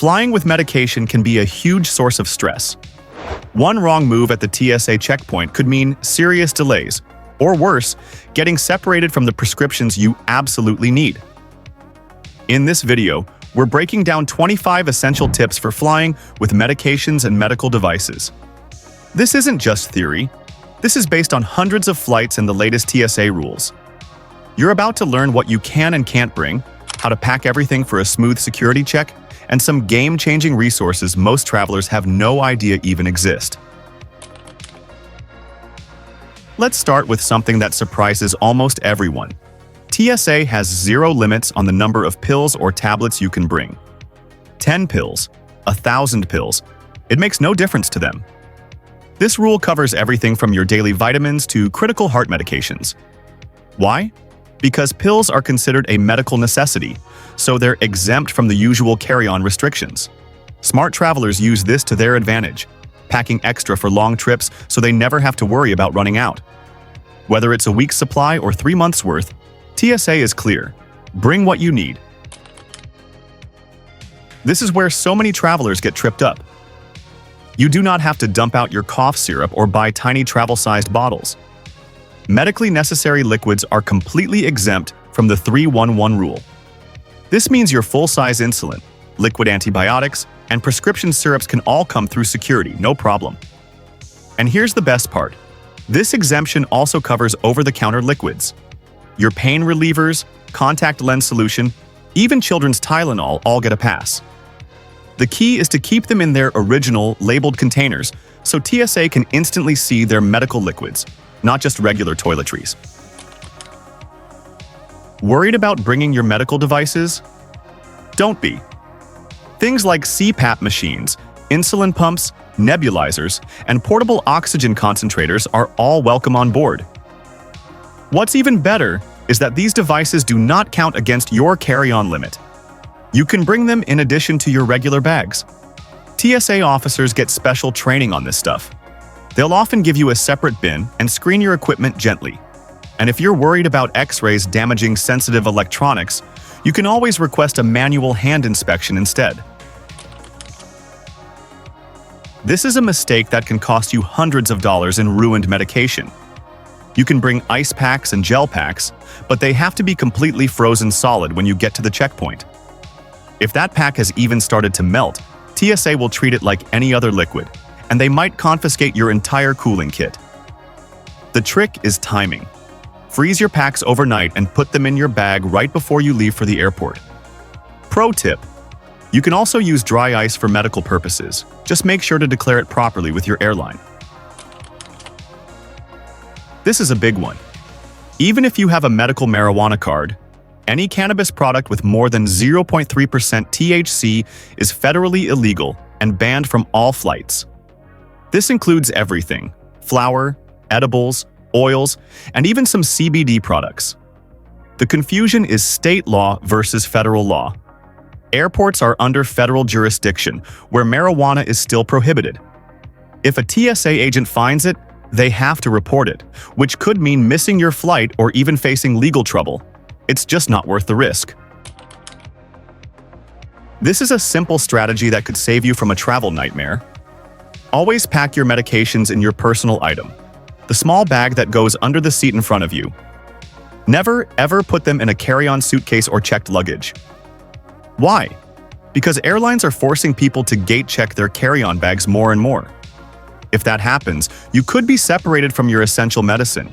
Flying with medication can be a huge source of stress. One wrong move at the TSA checkpoint could mean serious delays, or worse, getting separated from the prescriptions you absolutely need. In this video, we're breaking down 25 essential tips for flying with medications and medical devices. This isn't just theory. This is based on hundreds of flights and the latest TSA rules. You're about to learn what you can and can't bring, how to pack everything for a smooth security check, and some game-changing resources most travelers have no idea even exist. Let's start with something that surprises almost everyone. TSA has zero limits on the number of pills or tablets you can bring. 10 pills, 1,000 pills, it makes no difference to them. This rule covers everything from your daily vitamins to critical heart medications. Why? Because pills are considered a medical necessity, so they're exempt from the usual carry-on restrictions. Smart travelers use this to their advantage, packing extra for long trips so they never have to worry about running out. Whether it's a week's supply or 3 months' worth, TSA is clear. Bring what you need. This is where so many travelers get tripped up. You do not have to dump out your cough syrup or buy tiny travel-sized bottles. Medically necessary liquids are completely exempt from the 3-1-1 rule. This means your full-size insulin, liquid antibiotics, and prescription syrups can all come through security, no problem. And here's the best part. This exemption also covers over-the-counter liquids. Your pain relievers, contact lens solution, even children's Tylenol all get a pass. The key is to keep them in their original, labeled containers so TSA can instantly see their medical liquids, not just regular toiletries. Worried about bringing your medical devices? Don't be. Things like CPAP machines, insulin pumps, nebulizers, and portable oxygen concentrators are all welcome on board. What's even better is that these devices do not count against your carry-on limit. You can bring them in addition to your regular bags. TSA officers get special training on this stuff. They'll often give you a separate bin and screen your equipment gently. And if you're worried about X-rays damaging sensitive electronics, you can always request a manual hand inspection instead. This is a mistake that can cost you hundreds of dollars in ruined medication. You can bring ice packs and gel packs, but they have to be completely frozen solid when you get to the checkpoint. If that pack has even started to melt, TSA will treat it like any other liquid, and they might confiscate your entire cooling kit. The trick is timing. Freeze your packs overnight and put them in your bag right before you leave for the airport. Pro tip: you can also use dry ice for medical purposes. Just make sure to declare it properly with your airline. This is a big one. Even if you have a medical marijuana card, any cannabis product with more than 0.3% THC is federally illegal and banned from all flights. This includes everything: flour, edibles, oils, and even some CBD products. The confusion is state law versus federal law. Airports are under federal jurisdiction, where marijuana is still prohibited. If a TSA agent finds it, they have to report it, which could mean missing your flight or even facing legal trouble. It's just not worth the risk. This is a simple strategy that could save you from a travel nightmare. Always pack your medications in your personal item, the small bag that goes under the seat in front of you. Never, ever put them in a carry-on suitcase or checked luggage. Why? Because airlines are forcing people to gate-check their carry-on bags more and more. If that happens, you could be separated from your essential medicine.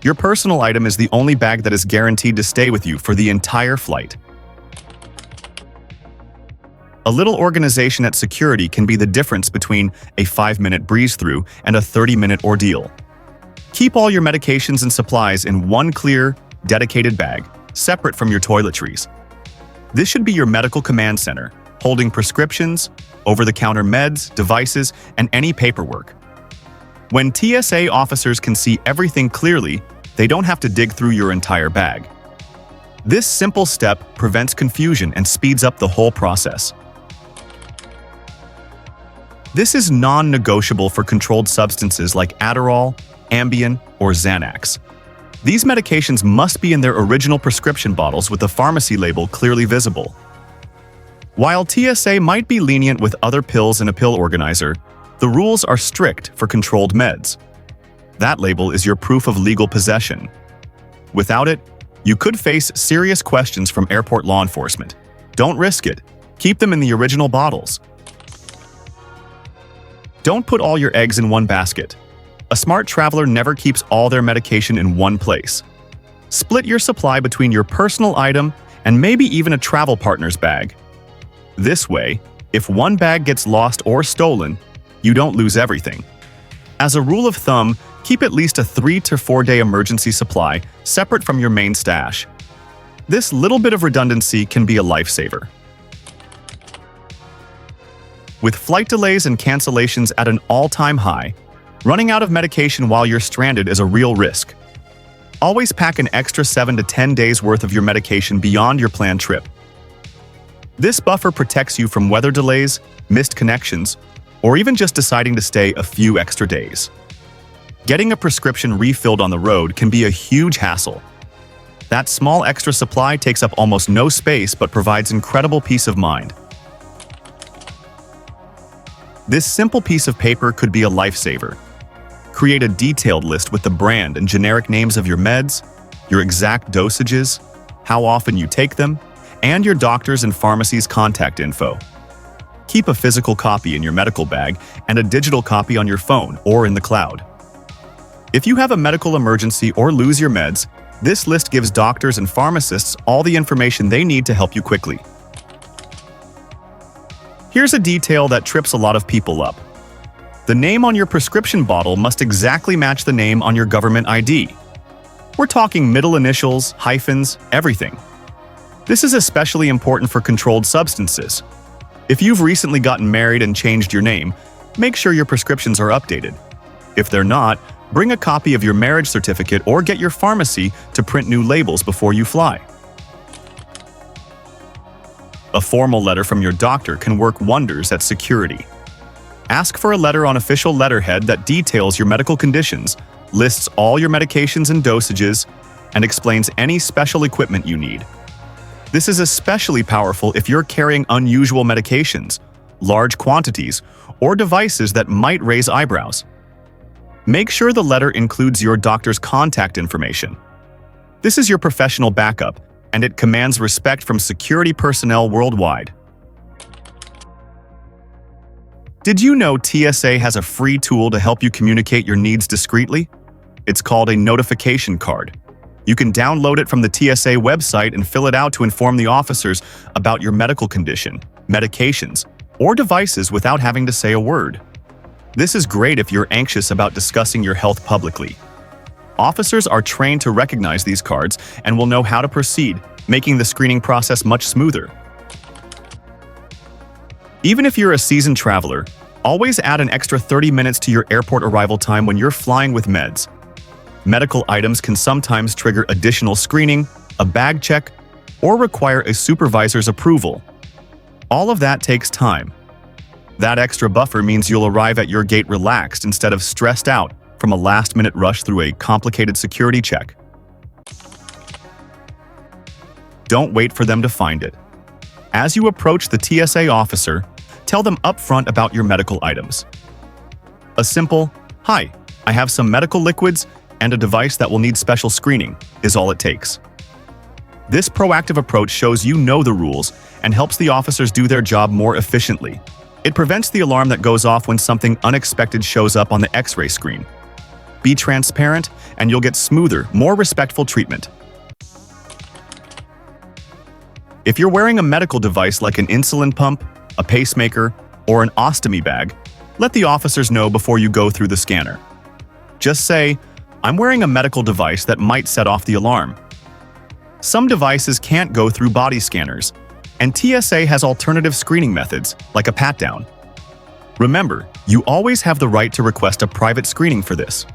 Your personal item is the only bag that is guaranteed to stay with you for the entire flight. A little organization at security can be the difference between a 5-minute breeze-through and a 30-minute ordeal. Keep all your medications and supplies in one clear, dedicated bag, separate from your toiletries. This should be your medical command center, holding prescriptions, over-the-counter meds, devices, and any paperwork. When TSA officers can see everything clearly, they don't have to dig through your entire bag. This simple step prevents confusion and speeds up the whole process. This is non-negotiable for controlled substances like Adderall, Ambien, or Xanax. These medications must be in their original prescription bottles with the pharmacy label clearly visible. While TSA might be lenient with other pills in a pill organizer, the rules are strict for controlled meds. That label is your proof of legal possession. Without it, you could face serious questions from airport law enforcement. Don't risk it. Keep them in the original bottles. Don't put all your eggs in one basket. A smart traveler never keeps all their medication in one place. Split your supply between your personal item and maybe even a travel partner's bag. This way, if one bag gets lost or stolen, you don't lose everything. As a rule of thumb, keep at least a 3 to 4 day emergency supply separate from your main stash. This little bit of redundancy can be a lifesaver. With flight delays and cancellations at an all-time high, running out of medication while you're stranded is a real risk. Always pack an extra 7 to 10 days worth of your medication beyond your planned trip. This buffer protects you from weather delays, missed connections, or even just deciding to stay a few extra days. Getting a prescription refilled on the road can be a huge hassle. That small extra supply takes up almost no space but provides incredible peace of mind. This simple piece of paper could be a lifesaver. Create a detailed list with the brand and generic names of your meds, your exact dosages, how often you take them, and your doctor's and pharmacy's contact info. Keep a physical copy in your medical bag and a digital copy on your phone or in the cloud. If you have a medical emergency or lose your meds, this list gives doctors and pharmacists all the information they need to help you quickly. Here's a detail that trips a lot of people up. The name on your prescription bottle must exactly match the name on your government ID. We're talking middle initials, hyphens, everything. This is especially important for controlled substances. If you've recently gotten married and changed your name, make sure your prescriptions are updated. If they're not, bring a copy of your marriage certificate or get your pharmacy to print new labels before you fly. A formal letter from your doctor can work wonders at security. Ask for a letter on official letterhead that details your medical conditions, lists all your medications and dosages, and explains any special equipment you need. This is especially powerful if you're carrying unusual medications, large quantities, or devices that might raise eyebrows. Make sure the letter includes your doctor's contact information. This is your professional backup, and it commands respect from security personnel worldwide. Did you know TSA has a free tool to help you communicate your needs discreetly? It's called a notification card. You can download it from the TSA website and fill it out to inform the officers about your medical condition, medications, or devices without having to say a word. This is great if you're anxious about discussing your health publicly. Officers are trained to recognize these cards and will know how to proceed, making the screening process much smoother. Even if you're a seasoned traveler, always add an extra 30 minutes to your airport arrival time when you're flying with meds. Medical items can sometimes trigger additional screening, a bag check, or require a supervisor's approval. All of that takes time. That extra buffer means you'll arrive at your gate relaxed instead of stressed out from a last-minute rush through a complicated security check. Don't wait for them to find it. As you approach the TSA officer, tell them upfront about your medical items. A simple, "Hi, I have some medical liquids and a device that will need special screening," is all it takes. This proactive approach shows you know the rules and helps the officers do their job more efficiently. It prevents the alarm that goes off when something unexpected shows up on the X-ray screen. Be transparent, and you'll get smoother, more respectful treatment. If you're wearing a medical device like an insulin pump, a pacemaker, or an ostomy bag, let the officers know before you go through the scanner. Just say, "I'm wearing a medical device that might set off the alarm." Some devices can't go through body scanners, and TSA has alternative screening methods, like a pat-down. Remember, you always have the right to request a private screening for this.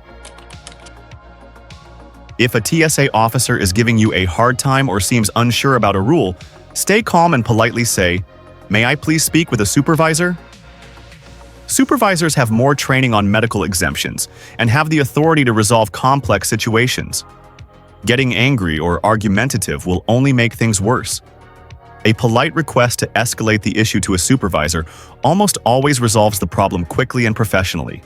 If a TSA officer is giving you a hard time or seems unsure about a rule, stay calm and politely say, "May I please speak with a supervisor?" Supervisors have more training on medical exemptions and have the authority to resolve complex situations. Getting angry or argumentative will only make things worse. A polite request to escalate the issue to a supervisor almost always resolves the problem quickly and professionally.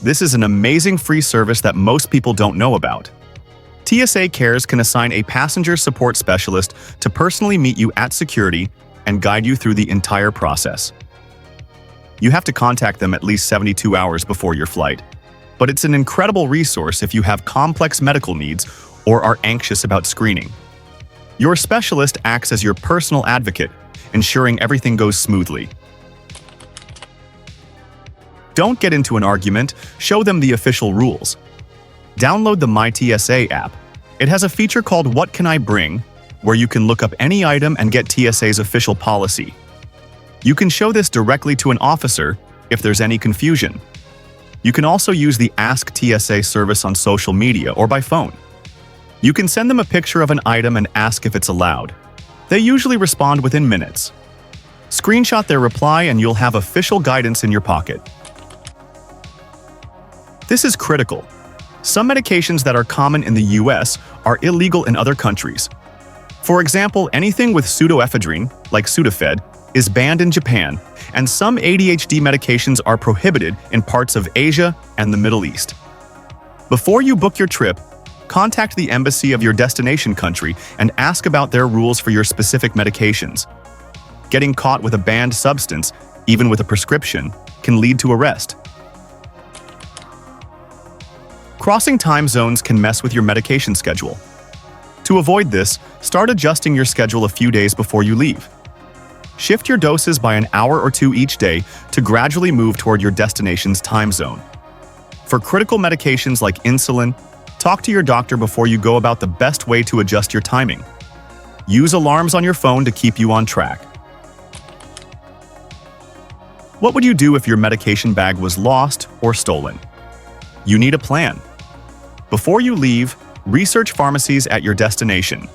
This is an amazing free service that most people don't know about. TSA Cares can assign a passenger support specialist to personally meet you at security and guide you through the entire process. You have to contact them at least 72 hours before your flight, but it's an incredible resource if you have complex medical needs or are anxious about screening. Your specialist acts as your personal advocate, ensuring everything goes smoothly. Don't get into an argument, show them the official rules. Download the MyTSA app. It has a feature called What Can I Bring, where you can look up any item and get TSA's official policy. You can show this directly to an officer if there's any confusion. You can also use the Ask TSA service on social media or by phone. You can send them a picture of an item and ask if it's allowed. They usually respond within minutes. Screenshot their reply and you'll have official guidance in your pocket. This is critical. Some medications that are common in the US are illegal in other countries. For example, anything with pseudoephedrine, like Sudafed, is banned in Japan, and some ADHD medications are prohibited in parts of Asia and the Middle East. Before you book your trip, contact the embassy of your destination country and ask about their rules for your specific medications. Getting caught with a banned substance, even with a prescription, can lead to arrest. Crossing time zones can mess with your medication schedule. To avoid this, start adjusting your schedule a few days before you leave. Shift your doses by an hour or two each day to gradually move toward your destination's time zone. For critical medications like insulin, talk to your doctor before you go about the best way to adjust your timing. Use alarms on your phone to keep you on track. What would you do if your medication bag was lost or stolen? You need a plan. Before you leave, research pharmacies at your destination.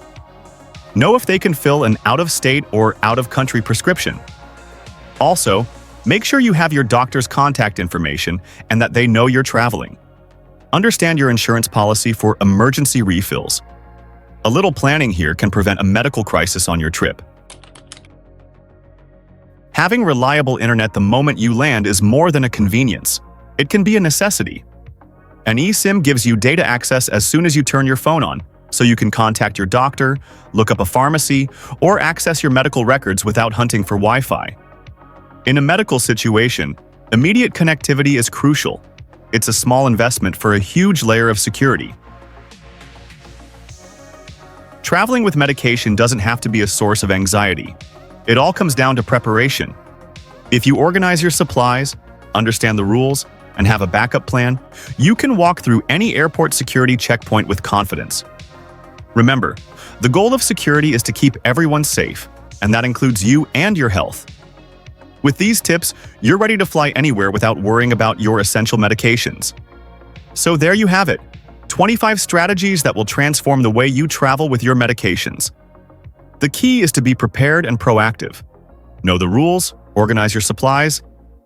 Know if they can fill an out-of-state or out-of-country prescription. Also, make sure you have your doctor's contact information and that they know you're traveling. Understand your insurance policy for emergency refills. A little planning here can prevent a medical crisis on your trip. Having reliable internet the moment you land is more than a convenience. It can be a necessity. An eSIM gives you data access as soon as you turn your phone on, so you can contact your doctor, look up a pharmacy, or access your medical records without hunting for Wi-Fi. In a medical situation, immediate connectivity is crucial. It's a small investment for a huge layer of security. Traveling with medication doesn't have to be a source of anxiety. It all comes down to preparation. If you organize your supplies, understand the rules, and have a backup plan, you can walk through any airport security checkpoint with confidence. Remember, the goal of security is to keep everyone safe, and that includes you and your health. With these tips, you're ready to fly anywhere without worrying about your essential medications. So there you have it, 25 strategies that will transform the way you travel with your medications. The key is to be prepared and proactive. Know the rules, organize your supplies,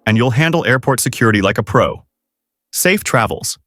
and you'll handle airport security like a pro. Safe travels.